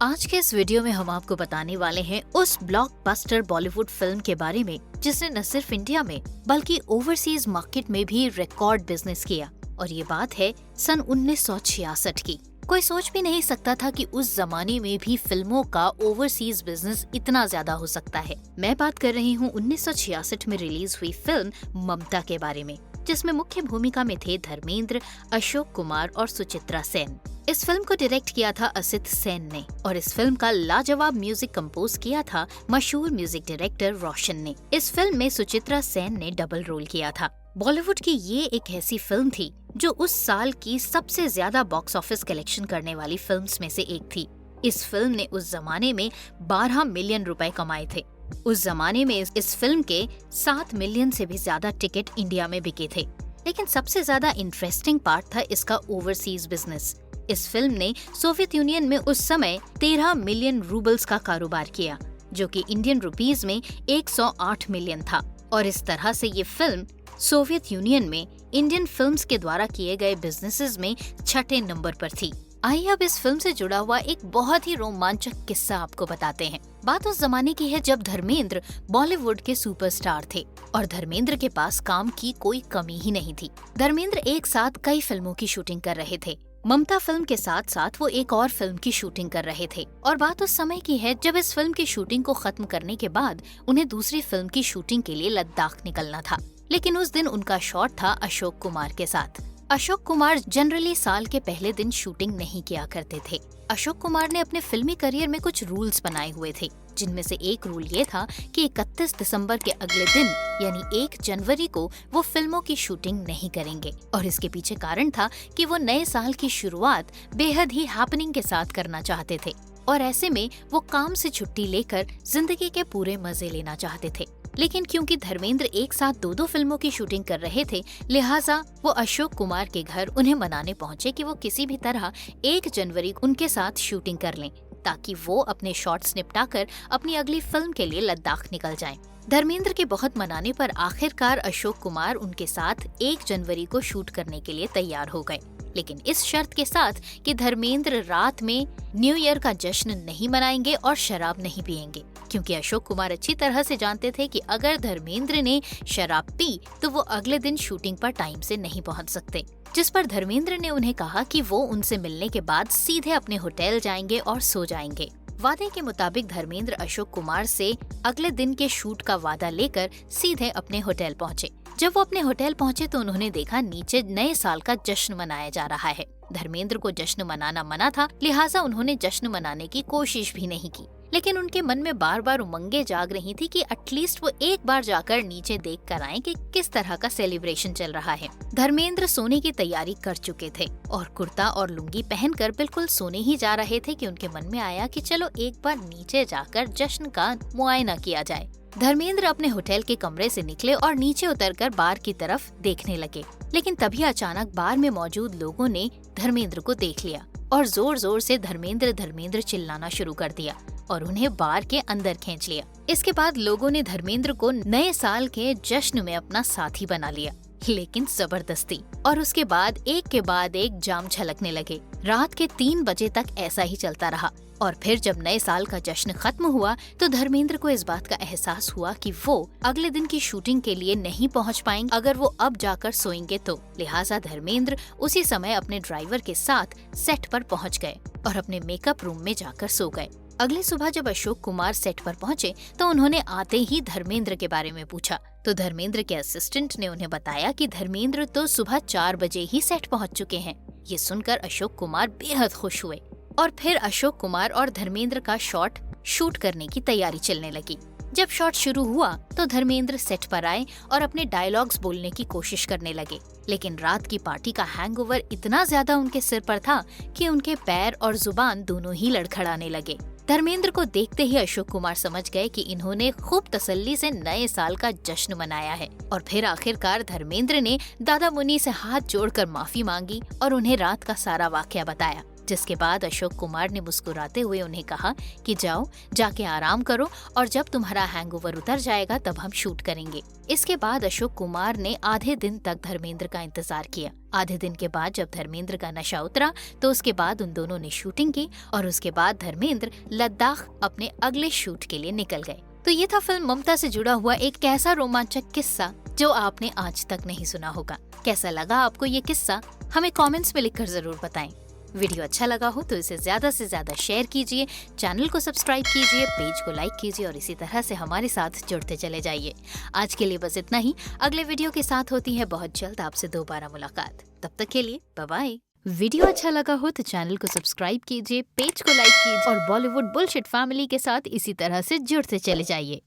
आज के इस वीडियो में हम आपको बताने वाले हैं उस ब्लॉकबस्टर बॉलीवुड फिल्म के बारे में जिसने न सिर्फ इंडिया में बल्कि ओवरसीज मार्केट में भी रिकॉर्ड बिजनेस किया। और ये बात है सन 1966 की। कोई सोच भी नहीं सकता था कि उस जमाने में भी फिल्मों का ओवरसीज बिजनेस इतना ज्यादा हो सकता है। मैं बात कर रही हूँ 1966 में रिलीज हुई फिल्म ममता के बारे में, जिसमें मुख्य भूमिका में थे धर्मेंद्र, अशोक कुमार और सुचित्रा सेन। इस फिल्म को डायरेक्ट किया था असित सेन ने और इस फिल्म का लाजवाब म्यूजिक कंपोज किया था मशहूर म्यूजिक डायरेक्टर रोशन ने। इस फिल्म में सुचित्रा सेन ने डबल रोल किया था। बॉलीवुड की ये एक ऐसी फिल्म थी जो उस साल की सबसे ज्यादा बॉक्स ऑफिस कलेक्शन करने वाली फिल्म्स में से एक थी। इस फिल्म ने उस जमाने में 12 मिलियन रुपए कमाए थे। उस जमाने में इस फिल्म के 7 मिलियन से भी ज्यादा टिकट इंडिया में बिके थे। लेकिन सबसे ज्यादा इंटरेस्टिंग पार्ट था इसका ओवरसीज बिजनेस। इस फिल्म ने सोवियत यूनियन में उस समय 13 मिलियन रूबल्स का कारोबार किया, जो कि इंडियन रुपीस में 108 मिलियन था। और इस तरह से ये फिल्म सोवियत यूनियन में इंडियन फिल्म्स के द्वारा किए गए बिजनेसेस में छठे नंबर पर थी। आइए अब इस फिल्म से जुड़ा हुआ एक बहुत ही रोमांचक किस्सा आपको बताते हैं। बात उस जमाने की है जब धर्मेंद्र बॉलीवुड के सुपरस्टार थे और धर्मेंद्र के पास काम की कोई कमी ही नहीं थी। धर्मेंद्र एक साथ कई फिल्मों की शूटिंग कर रहे थे। ममता फिल्म के साथ साथ वो एक और फिल्म की शूटिंग कर रहे थे। और बात उस समय की है जब इस फिल्म की शूटिंग को खत्म करने के बाद उन्हें दूसरी फिल्म की शूटिंग के लिए लद्दाख निकलना था। लेकिन उस दिन उनका शॉट था अशोक कुमार के साथ। अशोक कुमार जनरली साल के पहले दिन शूटिंग नहीं किया करते थे। अशोक कुमार ने अपने फिल्मी करियर में कुछ रूल्स बनाए हुए थे, जिनमें से एक रूल ये था कि 31 दिसंबर के अगले दिन यानी 1 जनवरी को वो फिल्मों की शूटिंग नहीं करेंगे। और इसके पीछे कारण था कि वो नए साल की शुरुआत बेहद ही हैपनिंग के साथ करना चाहते थे और ऐसे में वो काम से छुट्टी लेकर जिंदगी के पूरे मजे लेना चाहते थे। लेकिन क्योंकि धर्मेंद्र एक साथ दो फिल्मों की शूटिंग कर रहे थे, लिहाजा वो अशोक कुमार के घर उन्हें मनाने पहुंचे कि वो किसी भी तरह 1 जनवरी उनके साथ शूटिंग कर लें, ताकि वो अपने शॉट्स निपटाकर अपनी अगली फिल्म के लिए लद्दाख निकल जाएं। धर्मेंद्र के बहुत मनाने पर आखिरकार अशोक कुमार उनके साथ 1 जनवरी को शूट करने के लिए तैयार हो गए, लेकिन इस शर्त के साथ कि धर्मेंद्र रात में न्यू ईयर का जश्न नहीं मनाएंगे और शराब नहीं पिएंगे, क्योंकि अशोक कुमार अच्छी तरह से जानते थे कि अगर धर्मेंद्र ने शराब पी तो वो अगले दिन शूटिंग पर टाइम से नहीं पहुंच सकते। जिस पर धर्मेंद्र ने उन्हें कहा कि वो उनसे मिलने के बाद सीधे अपने होटल जाएंगे और सो जाएंगे। वादे के मुताबिक धर्मेंद्र अशोक कुमार से अगले दिन के शूट का वादा लेकर सीधे अपने होटल पहुंचे। जब वो अपने होटल पहुंचे तो उन्होंने देखा नीचे नए साल का जश्न मनाया जा रहा है। धर्मेंद्र को जश्न मनाना मना था, लिहाजा उन्होंने जश्न मनाने की कोशिश भी नहीं की। लेकिन उनके मन में बार बार उमंगे जाग रही थी कि एटलीस्ट वो एक बार जाकर नीचे देख कर आए कि किस तरह का सेलिब्रेशन चल रहा है। धर्मेंद्र सोने की तैयारी कर चुके थे और कुर्ता और लुंगी पहनकर बिल्कुल सोने ही जा रहे थे कि उनके मन में आया कि चलो एक बार नीचे जाकर जश्न का मुआयना किया जाए। धर्मेंद्र अपने होटल के कमरे से निकले और नीचे उतरकर बार की तरफ देखने लगे। लेकिन तभी अचानक बार में मौजूद लोगों ने धर्मेंद्र को देख लिया और जोर जोर से धर्मेंद्र चिल्लाना शुरू कर दिया और उन्हें बार के अंदर खींच लिया। इसके बाद लोगों ने धर्मेंद्र को नए साल के जश्न में अपना साथी बना लिया, लेकिन जबरदस्ती। और उसके बाद एक जाम छलकने लगे। रात के 3 बजे तक ऐसा ही चलता रहा। और फिर जब नए साल का जश्न खत्म हुआ तो धर्मेंद्र को इस बात का एहसास हुआ कि वो अगले दिन की शूटिंग के लिए नहीं पहुंच पाएंगे अगर वो अब जाकर सोएंगे तो। लिहाजा धर्मेंद्र उसी समय अपने ड्राइवर के साथ सेट पर पहुंच गए और अपने मेकअप रूम में जाकर सो गए। अगली सुबह जब अशोक कुमार सेट पर पहुंचे तो उन्होंने आते ही धर्मेंद्र के बारे में पूछा तो धर्मेंद्र के असिस्टेंट ने उन्हें बताया कि धर्मेंद्र तो सुबह 4 बजे ही सेट पहुंच चुके हैं। ये सुनकर अशोक कुमार बेहद खुश हुए और फिर अशोक कुमार और धर्मेंद्र का शूट करने की तैयारी चलने लगी। जब शॉट शुरू हुआ तो धर्मेंद्र सेट पर आए और अपने डायलॉग्स बोलने की कोशिश करने लगे, लेकिन रात की पार्टी का हैंगओवर इतना ज्यादा उनके सिर पर था कि उनके पैर और जुबान दोनों ही लड़खड़ाने लगे। धर्मेंद्र को देखते ही अशोक कुमार समझ गए कि इन्होंने खूब तसल्ली से नए साल का जश्न मनाया है। और फिर आखिरकार धर्मेंद्र ने दादा मुन्नी से हाथ जोड़कर माफी मांगी और उन्हें रात का सारा वाकया बताया। जिसके बाद अशोक कुमार ने मुस्कुराते हुए उन्हें कहा कि जाओ जाके आराम करो और जब तुम्हारा हैंगओवर उतर जाएगा तब हम शूट करेंगे। इसके बाद अशोक कुमार ने आधे दिन तक धर्मेंद्र का इंतजार किया। आधे दिन के बाद जब धर्मेंद्र का नशा उतरा तो उसके बाद उन दोनों ने शूटिंग की और उसके बाद धर्मेंद्र लद्दाख अपने अगले शूट के लिए निकल गए। तो ये था फिल्म ममता से जुड़ा हुआ एक ऐसा रोमांचक किस्सा जो आपने आज तक नहीं सुना होगा। कैसा लगा आपको ये किस्सा, हमें कमेंट्स में लिखकर जरूर बताएं। वीडियो अच्छा लगा हो तो इसे ज्यादा से ज्यादा शेयर कीजिए, चैनल को सब्सक्राइब कीजिए, पेज को लाइक कीजिए और इसी तरह से हमारे साथ जुड़ते चले जाइए। आज के लिए बस इतना ही। अगले वीडियो के साथ होती है बहुत जल्द आपसे दोबारा मुलाकात। तब तक के लिए बाय बाय। वीडियो अच्छा लगा हो तो चैनल को सब्सक्राइब कीजिए, पेज को लाइक कीजिए और बॉलीवुड बुलशिट फैमिली के साथ इसी तरह से जुड़ते चले जाइए।